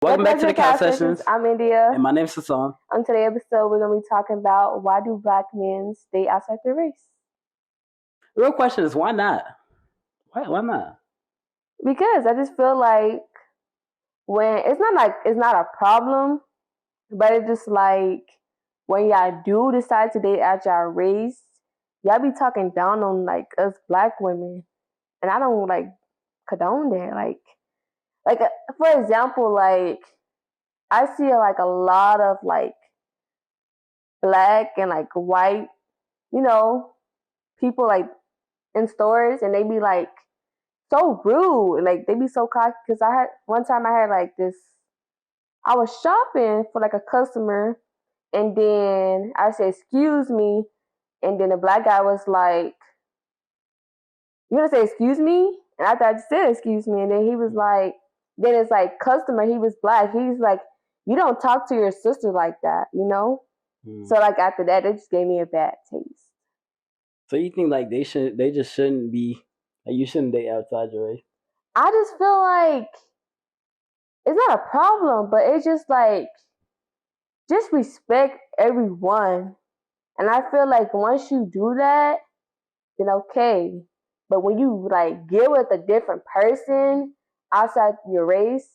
Welcome back to the Couch Sessions. I'm India. And my name's Hassan. On today's episode, we're going to be talking about why do black men stay outside their race? The real question is why not? Why not? Because I just feel like when it's not a problem, but it's just like when y'all do decide to date out y'all race, y'all be talking down on like us black women, and I don't like condone that. Like for example, like I see like a lot of like black and like white, people like in stores, and they be like so rude, like they be so cocky. Because I had one time I had like this, I was shopping for like a customer, and then I said excuse me, and then the black guy was like, "You gonna say excuse me?" And I thought I said excuse me, and then he was like, then it's like customer, he was black, he's like, "You don't talk to your sister like that, you know?" So like after that, it just gave me a bad taste. So you think like they just shouldn't be, like you shouldn't date outside your race? I just feel like it's not a problem, but it's just like, just respect everyone. And I feel like once you do that, then okay. But when you like get with a different person outside your race,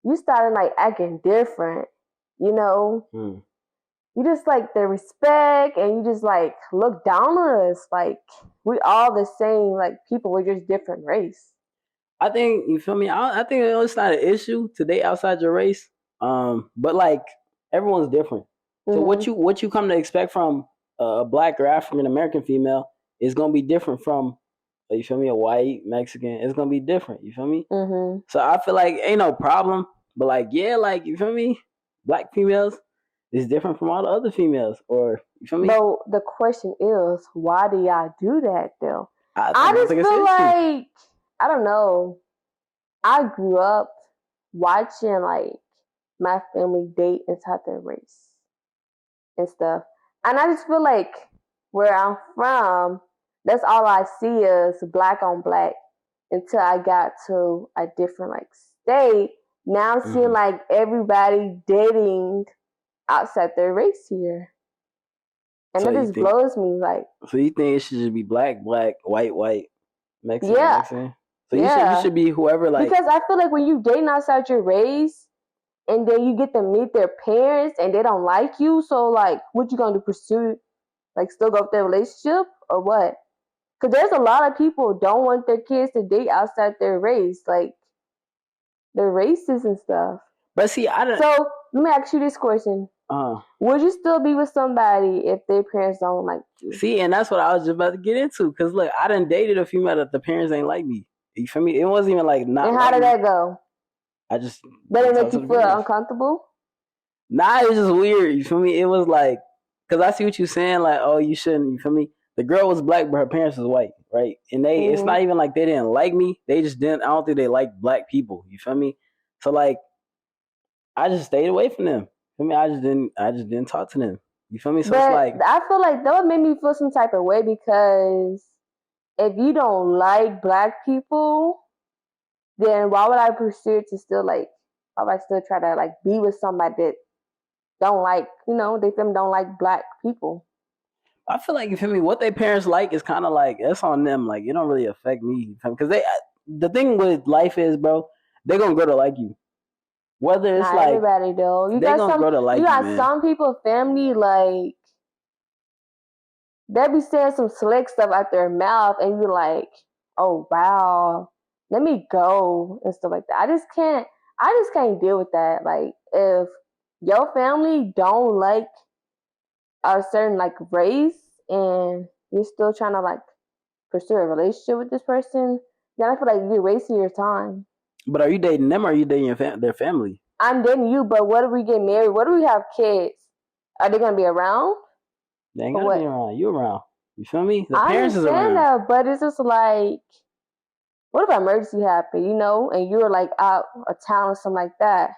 you started like acting different, you know? You just like the respect, and you just like look down on us. Like we all the same, like people, we're just different race. I think, you feel me? I think it's not an issue to date outside your race. But like everyone's different. So what you come to expect from a black or African American female is gonna be different from, you feel me, a white Mexican. It's gonna be different. You feel me? So I feel like ain't no problem. But like, yeah, like, you feel me? Black females is different from all the other females, or you feel me? But the question is, why do y'all do that though? I just feel like, I don't know. I grew up watching like my family date inside their race and stuff, and I just feel like where I'm from, that's all I see is black on black. Until I got to a different like state, now I'm seeing like everybody dating outside their race here, and it just blows me. Like, so you think it should just be black, white, Mexican, yeah, Mexican? So you should be whoever, like, because I feel like when you dating outside your race, and then you get to meet their parents, and they don't like you, so like, what you gonna do? Pursue, like, still go with their relationship or what? Because there's a lot of people don't want their kids to date outside their race, like they're racist and stuff. But see, I don't. So let me ask you this question: would you still be with somebody if their parents don't like you? See, and that's what I was just about to get into. Cause look, I done dated a female that the parents ain't like me. You feel me? It wasn't even like not. And how did that go? I just. Did it make you feel uncomfortable? Nah, it was just weird. You feel me? It was like, cause I see what you're saying. Like, oh, you shouldn't. You feel me? The girl was black, but her parents was white, right? And it's not even like they didn't like me. They just didn't. I don't think they liked black people. You feel me? So like, I just stayed away from them. I mean, I just didn't talk to them. You feel me? So it's like, I feel like that would make me feel some type of way, because if you don't like black people, then why would I pursue to still like? Why would I still try to like be with somebody that don't like, they don't like black people? I feel like, you feel me, what their parents like is kind of like, that's on them. Like, it don't really affect me, because the thing with life is, bro, they're gonna grow to like you. Whether it's not like everybody though, you got some people, family, like they be saying some slick stuff out their mouth, and you're like, oh wow, let me go and stuff like that. I just can't deal with that. Like, if your family don't like a certain like race, and you're still trying to like pursue a relationship with this person, then I feel like you're wasting your time. But are you dating them, or are you dating their family? I'm dating you, but what if we get married? What if we have kids? Are they gonna be around? They ain't gonna be around. You around. You feel me? The parents is around. I understand that, but it's just like, what if an emergency happened, and you're like out of town or something like that?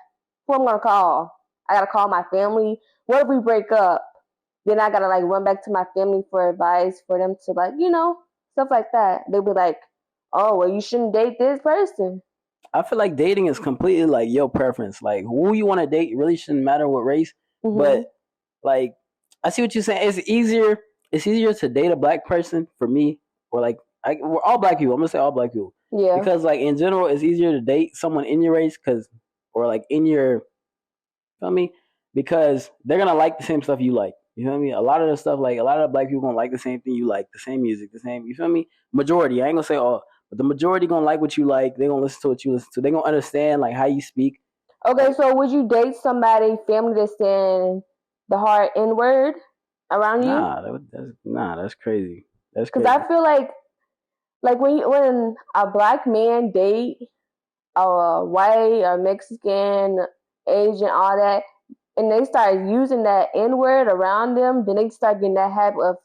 Who I'm gonna call? I gotta call my family. What if we break up? Then I gotta like run back to my family for advice, for them to like, stuff like that. They'll be like, oh, well, you shouldn't date this person. I feel like dating is completely like your preference. Like who you want to date really shouldn't matter what race. Mm-hmm. But like I see what you're saying. It's easier. It's easier to date a black person for me, or like we're all black people. I'm gonna say all black people. Yeah. Because like in general, it's easier to date someone in your race, or like in your, feel me? Because they're gonna like the same stuff you like. You feel me? A lot of the stuff, like a lot of black people gonna like the same thing you like, the same music, the same. You feel me? Majority. I ain't gonna say all, but the majority gonna like what you like. They gonna listen to what you listen to. They gonna understand like how you speak. Okay, so would you date somebody family that's saying the hard N word around you? That's crazy. That's crazy. Because I feel like when a black man date a white or Mexican, Asian, all that, and they start using that N word around them, then they start getting that habit of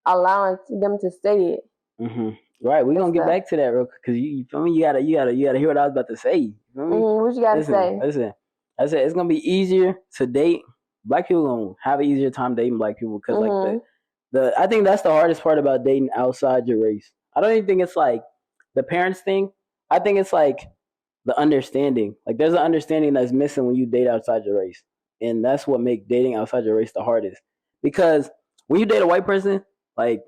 allowing them to say it. Mm-hmm. Right, we're gonna get back to that real quick because you feel me. You gotta hear what I was about to say. You feel me? What you gotta say? Listen. I said it's gonna be easier to date. Black people gonna have an easier time dating black people because like the I think that's the hardest part about dating outside your race. I don't even think it's like the parents thing. I think it's like the understanding. Like there's an understanding that's missing when you date outside your race, and that's what makes dating outside your race the hardest. Because when you date a white person, like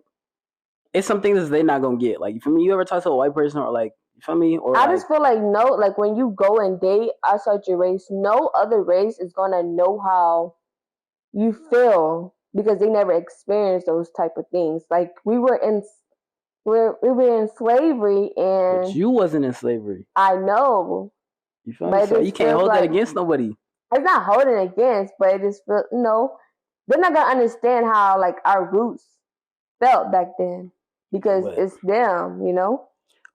it's some things that they're not gonna get. Like for me, you ever talk to a white person or like you feel me? Or I just feel like like when you go and date outside your race, no other race is gonna know how you feel because they never experienced those type of things. Like we were in slavery, and but you wasn't in slavery. I know. You feel me? So you can't hold that against nobody. It's not holding against, but it just feels they're not gonna understand how like our roots felt back then because it's them,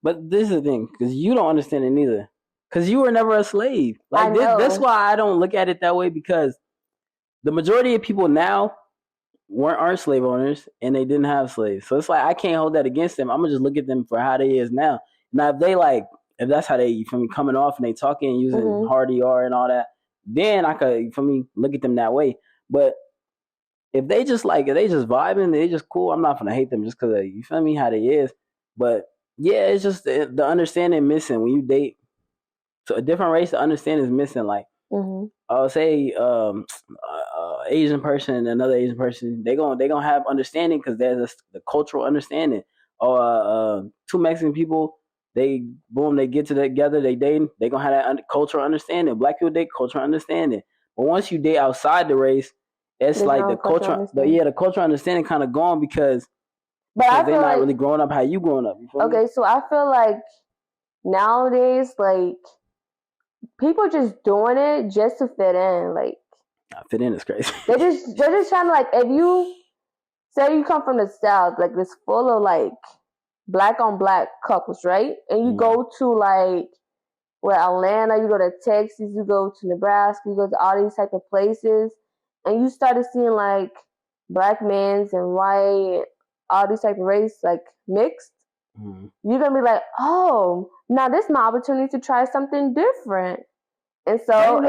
But this is the thing, because you don't understand it neither. Because you were never a slave. Like that's why I don't look at it that way, because the majority of people now aren't slave owners and they didn't have slaves. So it's like I can't hold that against them. I'm gonna just look at them for how they is now. Now if that's how they from coming off and they talking and using hard ER and all that, then I could look at them that way. But if they just vibing, they just cool, I'm not gonna hate them just because you feel me how they is. But yeah, it's just the understanding missing when you date. So a different race, the understanding is missing. Like I'll say Asian person and another Asian person, they gonna have understanding because there's the cultural understanding. Or two Mexican people, they get together, they dating, they gonna have that cultural understanding. Black people date cultural understanding, but once you date outside the race, it's like the cultural, the cultural understanding kind of gone because they're not really growing up how you growing up. Okay, so I feel like nowadays, like people just doing it just to fit in. Like fit in is crazy. they're just trying to, like, if you say you come from the South, like it's full of like black on black couples, right? And you go to like Atlanta, you go to Texas, you go to Nebraska, you go to all these type of places, and you started seeing like black men's and white, all these type of race like mixed. You're gonna be like, oh, now this is my opportunity to try something different. And so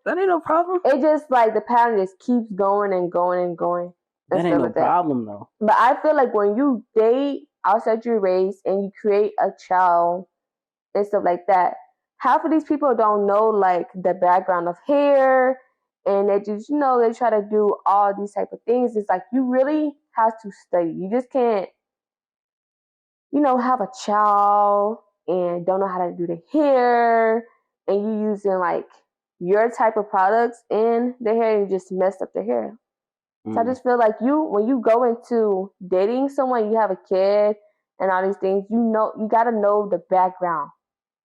that ain't no problem. It just like the pattern just keeps going and going and going. That ain't no problem though. But I feel like when you date outside your race and you create a child and stuff like that, half of these people don't know like the background of hair, and they just they try to do all these type of things. It's like you really have to study. You just can't have a child and don't know how to do the hair, and you using like your type of products in the hair and you just messed up the hair. So I just feel like when you go into dating someone, you have a kid and all these things, you got to know the background.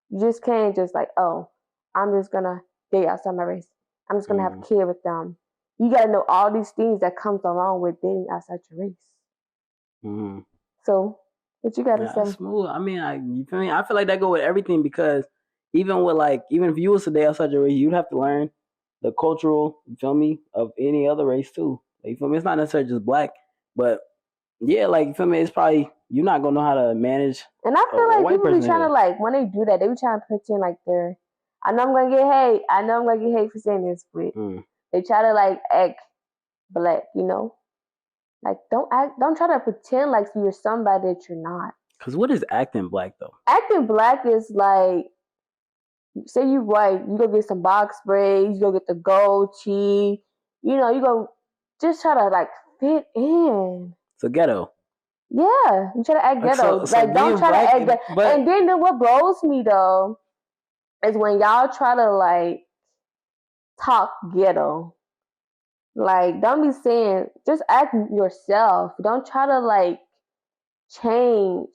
You just can't just like, oh, I'm just going to date outside my race. I'm just going to have a kid with them. You got to know all these things that comes along with dating outside your race. So what you got to say? Smooth. I mean, you feel me? I feel like that go with everything, because even if you was to date outside your race, you'd have to learn the cultural, you feel me, of any other race too. Like, you feel me? It's not necessarily just black, but yeah, like, you feel me? It's probably you're not gonna know how to manage. And I feel like people be trying to, like, when they do that, they be trying to pretend like they're. I know I'm gonna get hate. I know I'm gonna get hate for saying this, but they try to like act black, Like don't try to pretend like you're somebody that you're not. Cause what is acting black though? Acting black is like say you white, you go get some box braids, you go get the gold cheese, you go just try to like fit in. So ghetto. Yeah, you try to act ghetto. So like don't try black, to act ghetto. And then what blows me though is when y'all try to like talk ghetto. Like don't be saying, just act yourself. Don't try to like change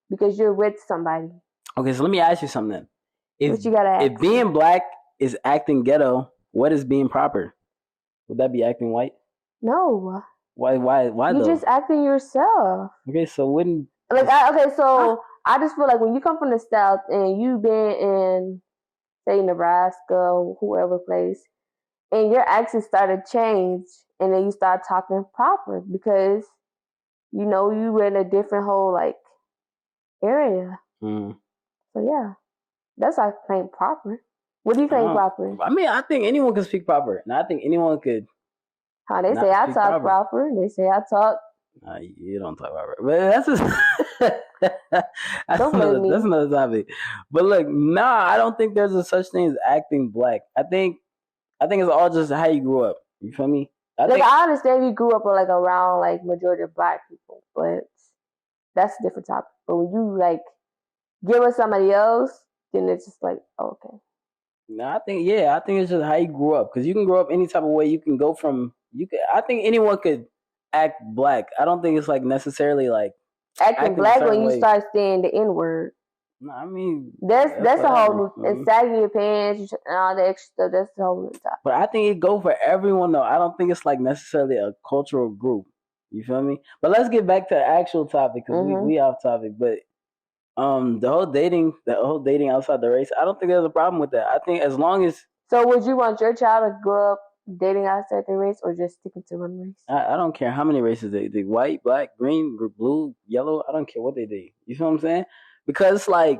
because you're with somebody. Okay, so let me ask you something. What you gotta ask? If being black is acting ghetto, what is being proper? Would that be acting white? No. Why You're just acting yourself. Okay, so wouldn't like I just feel like when you come from the South and you've been in, say, Nebraska or whoever place, and your accent started to change, and then you start talking proper because you were in a different whole like area. So yeah, that's how I claim proper. What do you claim proper? I mean, I think anyone can speak proper, and I think anyone could. How they say I talk proper. They say I talk. You don't talk proper, but that's just that's another topic. But look, I don't think there's a such thing as acting black. I think it's all just how you grew up. You feel me? I understand you grew up like around like majority of black people, but that's a different topic. But when you like get with somebody else, then it's just like, okay. No, I think it's just how you grew up, because you can grow up any type of way. You can go from I think anyone could act black. I don't think it's like necessarily like acting black when you start saying the N-word. No, I mean that's a whole and sagging your pants and all that extra stuff. That's the whole topic. But I think it go for everyone though. I don't think it's like necessarily a cultural group. You feel me? But let's get back to the actual topic, because we off topic. But the whole dating outside the race, I don't think there's a problem with that. I think as long as. So would you want your child to grow up dating outside the race, or just sticking to one race? I don't care how many races they do. White, black, green, blue, yellow. I don't care what they do. You feel what I'm saying? Because like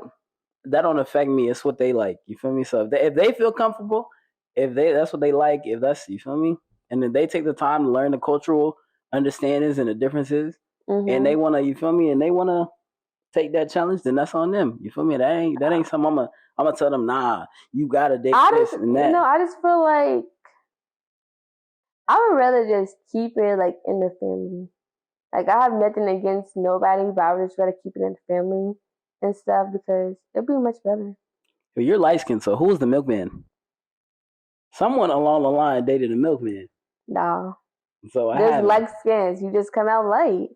that don't affect me. It's what they like. You feel me? So if they feel comfortable, that's what they like, if that's, you feel me? And then they take the time to learn the cultural understandings and the differences, and they want to, you feel me? And they want to take that challenge, then that's on them. You feel me? That ain't something I'm gonna tell them, nah, you gotta date this and that. I just feel like I would rather just keep it like in the family. Like I have nothing against nobody, but I would just rather keep it in the family and stuff because it'd be much better. Well, you're light skinned, so who's the milkman? Someone along the line dated a milkman. No. So there's light skins. You just come out light.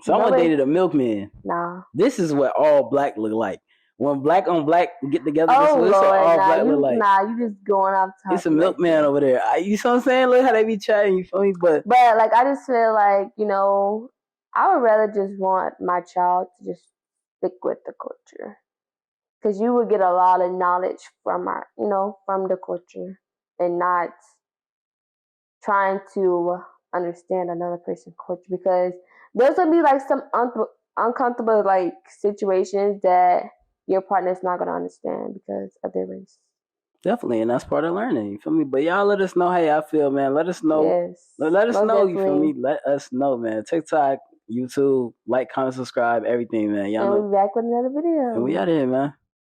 Someone dated a milkman. Nah. This is what all black look like. When black on black get together, this is what all black look like. Nah, you just going off top. It's a milkman over there. You see what I'm saying? Look how they be chatting, you feel me? But like I just feel like, I would rather just want my child to just stick with the culture. Because you would get a lot of knowledge from from the culture, and not trying to understand another person's culture, because there's gonna be like some uncomfortable like situations that your partner's not gonna understand because of their race. Definitely, and that's part of learning. You feel me? But y'all let us know how y'all feel, man. Let us know. Yes. Let us know. Definitely. You feel me? Let us know, man. TikTok, YouTube, like, comment, subscribe, everything, man. Y'all know. We'll be back with another video. And we out of here, man.